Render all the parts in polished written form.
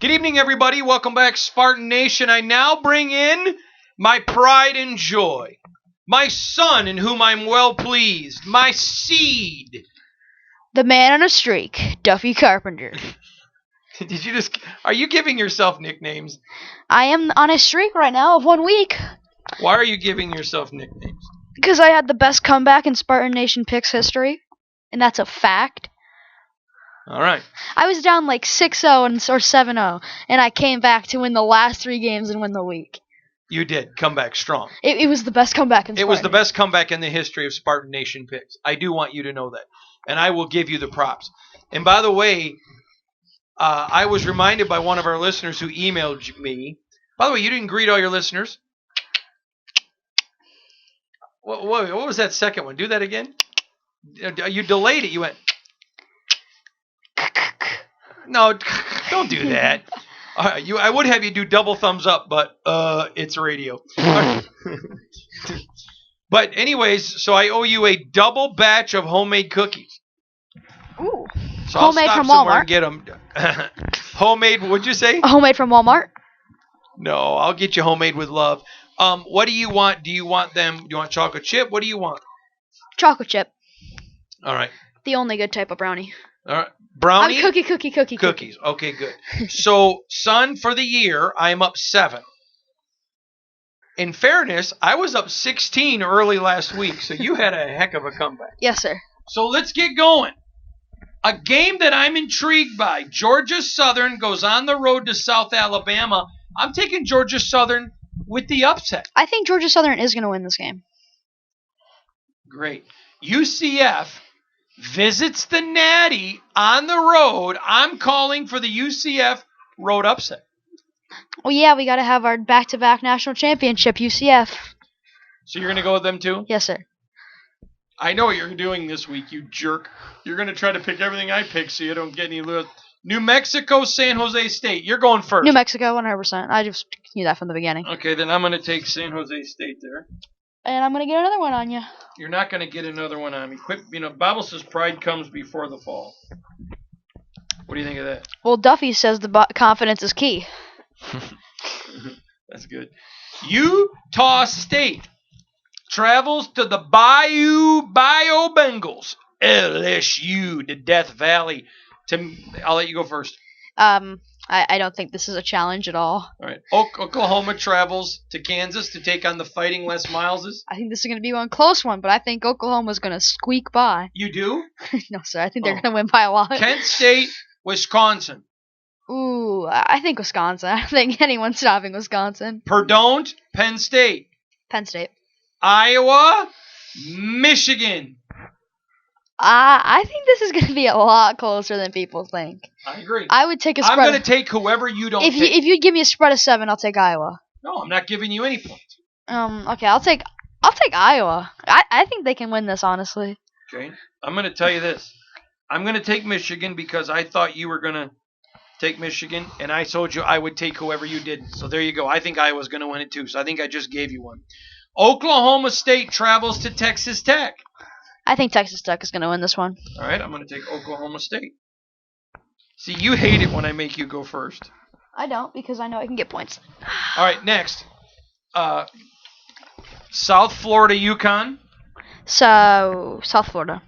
Good evening, everybody. Welcome back, Spartan Nation. I now bring in my pride and joy, my son in whom I'm well pleased, my seed. The man on a streak, Duffy Carpenter. Are you giving yourself nicknames? I am on a streak right now of 1 week. Why are you giving yourself nicknames? Because I had the best comeback in Spartan Nation picks history, and that's a fact. All right. I was down like 6-0 or 7-0, and I came back to win the last 3 games and win the week. You did come back strong. It was the best comeback in Spartan. It was the best comeback in the history of Spartan Nation picks. I do want you to know that, and I will give you the props. And by the way, I was reminded by one of our listeners who emailed me. By the way, you didn't greet all your listeners. What was that second one? Do that again. You delayed it. You went. No, don't do that. I would have you do double thumbs up, but it's radio. But anyways, so I owe you a double batch of homemade cookies. Ooh. So Homemade I'll stop from somewhere Walmart. and get them. Homemade, what'd you say? Homemade from Walmart. No, I'll get you homemade with love. What do you want? Do you want chocolate chip? What do you want? Chocolate chip. All right. The only good type of brownie. All right. Brownie? Cookies. Okay, good. So, son, for the year, I'm up 7. In fairness, I was up 16 early last week, so you had a heck of a comeback. Yes, sir. So let's get going. A game that I'm intrigued by. Georgia Southern goes on the road to South Alabama. I'm taking Georgia Southern with the upset. I think Georgia Southern is going to win this game. Great. UCF visits the Natty on the road. I'm calling for the UCF road upset. Well, yeah, we got to have our back-to-back national championship, UCF. So you're going to go with them too? Yes, sir. I know what you're doing this week, you jerk. You're going to try to pick everything I pick so you don't get any lose. New Mexico, San Jose State. You're going first. New Mexico, 100%. I just knew that from the beginning. Okay, then I'm going to take San Jose State there. And I'm going to get another one on you. You're not going to get another one on me. Quit. Bible says pride comes before the fall. What do you think of that? Well, Duffy says the confidence is key. That's good. Utah State travels to the Bayou Bengals. LSU, the Death Valley. I'll let you go first. I don't think this is a challenge at all. All right. Oklahoma travels to Kansas to take on the Fighting Les Mileses. I think this is going to be one close one, but I think Oklahoma's going to squeak by. You do? No, sir. I think they're going to win by a lot. Kent State, Wisconsin. Ooh, I think Wisconsin. I don't think anyone's stopping Wisconsin. Perdon't, Penn State. Penn State. Iowa, Michigan. I think this is going to be a lot closer than people think. I agree. I would take a spread. I'm going to take whoever you don't take. If you'd give me a spread of 7, I'll take Iowa. No, I'm not giving you any points. Okay, I'll take Iowa. I think they can win this, honestly. Okay. I'm going to tell you this. I'm going to take Michigan because I thought you were going to take Michigan, and I told you I would take whoever you didn't. So there you go. I think Iowa's going to win it too, so I think I just gave you one. Oklahoma State travels to Texas Tech. I think Texas Tech is going to win this one. All right, I'm going to take Oklahoma State. See, you hate it when I make you go first. I don't, because I know I can get points. All right, next. South Florida, UConn. So, South Florida.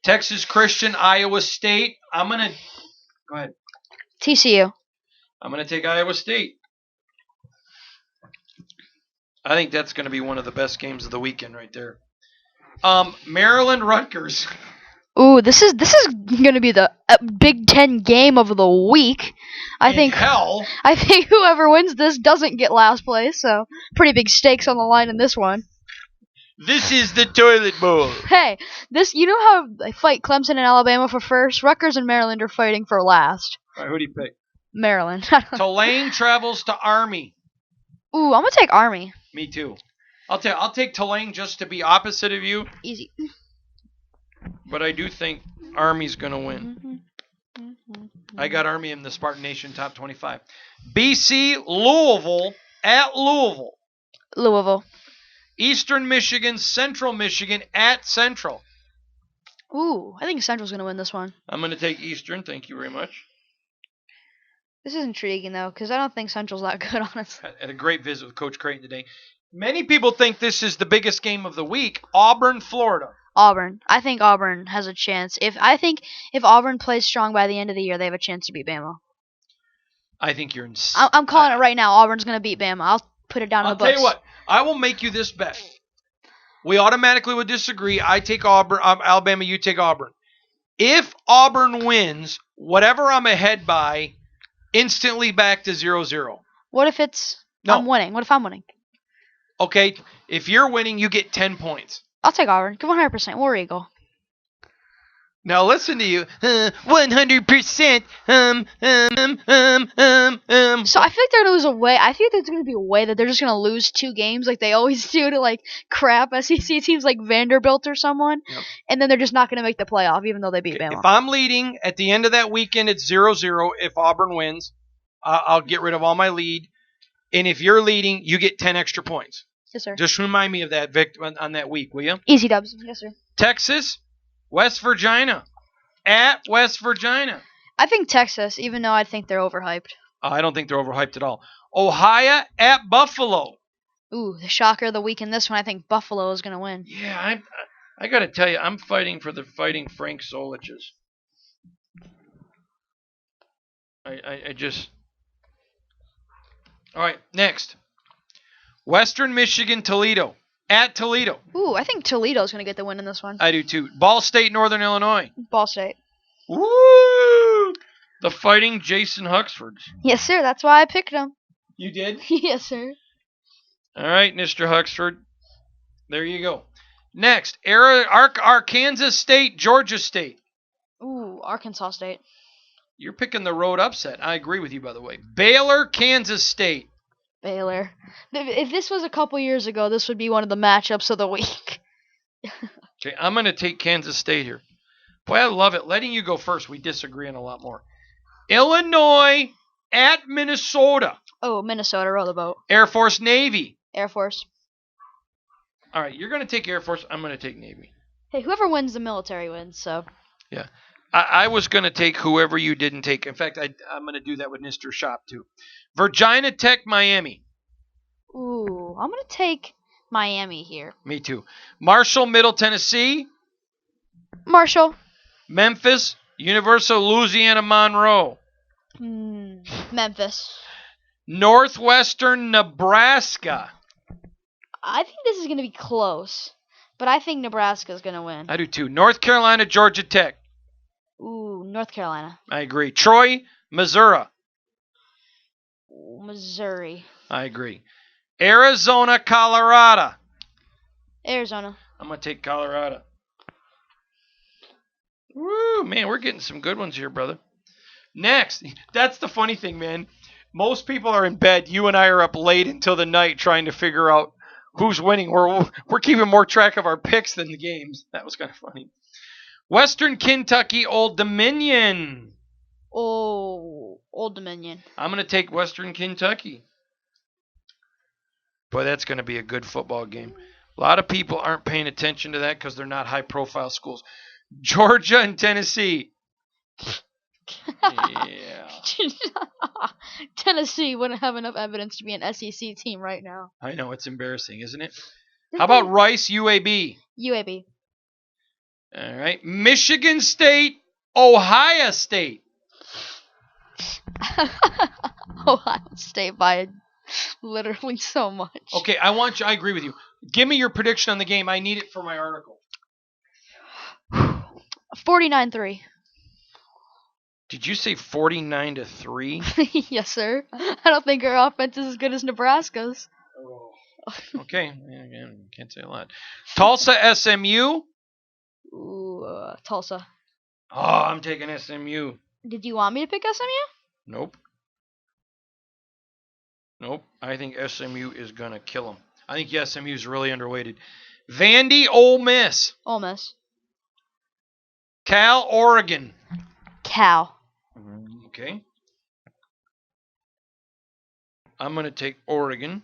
Texas Christian, Iowa State. Go ahead. TCU. I'm going to take Iowa State. I think that's going to be one of the best games of the weekend right there. Maryland, Rutgers. Ooh, this is going to be the Big Ten game of the week. I think whoever wins this doesn't get last place, so pretty big stakes on the line in this one. This is the toilet bowl. Hey, you know how they fight Clemson and Alabama for first? Rutgers and Maryland are fighting for last. All right, who do you pick? Maryland. Tulane travels to Army. Ooh, I'm going to take Army. Me too. I'll take Tulane just to be opposite of you. Easy. But I do think Army's going to win. I got Army in the Spartan Nation top 25. BC, Louisville at Louisville. Louisville. Eastern Michigan, Central Michigan at Central. Ooh, I think Central's going to win this one. I'm going to take Eastern. Thank you very much. This is intriguing, though, because I don't think Central's that good, honestly. Had a great visit with Coach Creighton today. Many people think this is the biggest game of the week. Auburn, Florida. Auburn. I think Auburn has a chance. If Auburn plays strong by the end of the year, they have a chance to beat Bama. I think you're insane. I'm calling it right now. Auburn's going to beat Bama. I'll put it down in the books. I'll tell you what. I will make you this bet. We automatically would disagree. I take Auburn, Alabama, you take Auburn. If Auburn wins, whatever I'm ahead by, instantly back to 0-0. What if I'm winning? What if I'm winning? Okay, if you're winning, you get 10 points. I'll take Auburn. Give 100%. War Eagle. Now listen to you. 100%. So I feel like they're gonna lose a way. I think there's gonna be a way that they're just gonna lose 2 games like they always do to like crap SEC teams like Vanderbilt or someone, and then they're just not gonna make the playoff even though they beat Bama. If I'm leading at the end of that weekend, it's 0-0. If Auburn wins, I'll get rid of all my lead. And if you're leading, you get 10 extra points. Yes, sir. Just remind me of that, Vic, on that week, will you? Easy dubs. Yes, sir. Texas, West Virginia. At West Virginia. I think Texas, even though I think they're overhyped. I don't think they're overhyped at all. Ohio at Buffalo. Ooh, the shocker of the week in this one. I think Buffalo is going to win. Yeah, I got to tell you, I'm fighting for the Fighting Frank Soliches. I just... All right, next. Western Michigan, Toledo. At Toledo. Ooh, I think Toledo's going to get the win in this one. I do too. Ball State, Northern Illinois. Ball State. Woo! The Fighting Jason Huxfords. Yes, sir. That's why I picked them. You did? Yes, sir. All right, Mr. Huxford. There you go. Next, Arkansas State, Georgia State. Ooh, Arkansas State. You're picking the road upset. I agree with you, by the way. Baylor, Kansas State. Baylor. If this was a couple years ago, this would be one of the matchups of the week. Okay, I'm going to take Kansas State here. Boy, I love it. Letting you go first, we disagree on a lot more. Illinois at Minnesota. Oh, Minnesota, row the boat. Air Force, Navy. Air Force. All right, you're going to take Air Force. I'm going to take Navy. Hey, whoever wins the military wins, so. Yeah. I was going to take whoever you didn't take. In fact, I'm going to do that with Mr. Shop, too. Virginia Tech, Miami. Ooh, I'm going to take Miami here. Me too. Marshall, Middle Tennessee. Marshall. Memphis, University of Louisiana, Monroe. Memphis. Northwestern, Nebraska. I think this is going to be close, but I think Nebraska's going to win. I do too. North Carolina, Georgia Tech. Ooh, North Carolina. I agree. Troy, Missouri. Missouri. I agree. Arizona, Colorado. Arizona. I'm going to take Colorado. Woo, man, we're getting some good ones here, brother. Next, that's the funny thing, man. Most people are in bed. You and I are up late until the night trying to figure out who's winning. We're keeping more track of our picks than the games. That was kind of funny. Western Kentucky, Old Dominion. Oh, Old Dominion. I'm going to take Western Kentucky. Boy, that's going to be a good football game. A lot of people aren't paying attention to that because they're not high-profile schools. Georgia and Tennessee. Yeah. Tennessee wouldn't have enough evidence to be an SEC team right now. I know, it's embarrassing, isn't it? How about Rice, UAB? UAB. All right. Michigan State, Ohio State. Ohio State by literally so much. Okay, I agree with you. Give me your prediction on the game. I need it for my article. 49-3. Did you say 49-3? Yes, sir. I don't think our offense is as good as Nebraska's. Oh. Okay, can't say a lot. Tulsa, SMU. Ooh, Tulsa. Oh, I'm taking SMU. Did you want me to pick SMU? Nope. I think SMU is going to kill them. I think SMU is really underweighted. Vandy, Ole Miss. Ole Miss. Cal, Oregon. Cal. Okay. I'm going to take Oregon.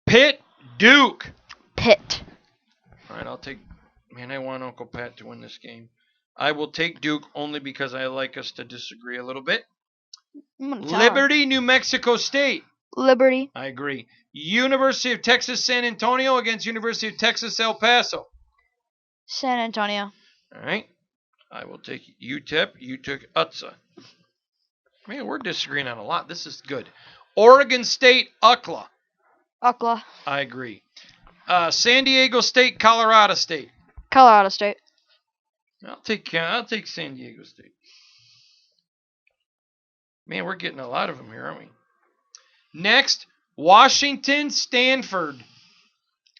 Pitt, Duke. Pitt. All right, I'll take... Man, I want Uncle Pat to win this game. I will take Duke only because I like us to disagree a little bit. Liberty, New Mexico State. Liberty. I agree. University of Texas San Antonio against University of Texas El Paso. San Antonio. All right. I will take UTEP. You took UTSA. Man, we're disagreeing on a lot. This is good. Oregon State, UCLA. UCLA. I agree. San Diego State, Colorado State. Colorado State. I'll take San Diego State. Man, we're getting a lot of them here, aren't we? Next, Washington, Stanford.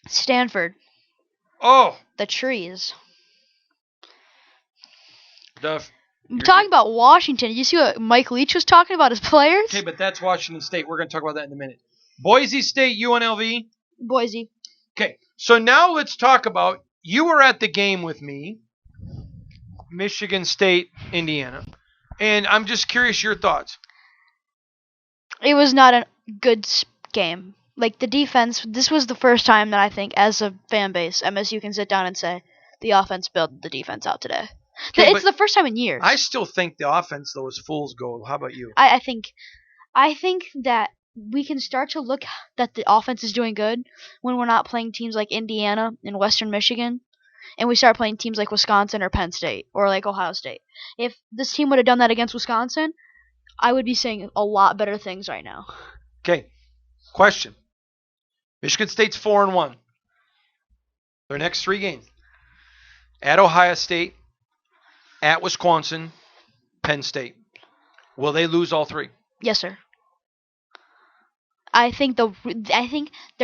Stanford. Oh. The trees. Talking about Washington. You see what Mike Leach was talking about his players? Okay, but that's Washington State. We're going to talk about that in a minute. Boise State, UNLV. Boise. Okay, so now let's talk about, you were at the game with me, Michigan State, Indiana, and I'm just curious your thoughts. It was not a good game. Like, the defense, this was the first time that I think, as a fan base, MSU can sit down and say, the offense bailed the defense out today. Okay, it's the first time in years. I still think the offense, though, is fool's gold. How about you? I think that we can start to look that the offense is doing good when we're not playing teams like Indiana and Western Michigan, and we start playing teams like Wisconsin or Penn State or like Ohio State. If this team would have done that against Wisconsin, I would be saying a lot better things right now. Okay, question. Michigan State's 4-1. Their next 3 games. At Ohio State, at Wisconsin, Penn State. Will they lose all 3? Yes, sir. I think they're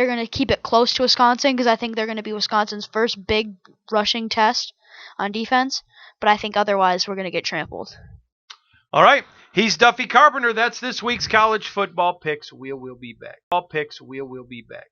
going to keep it close to Wisconsin because I think they're going to be Wisconsin's first big rushing test on defense. But I think otherwise we're going to get trampled. All right. He's Duffy Carpenter. That's this week's college football picks. We'll be back. All picks. We'll be back.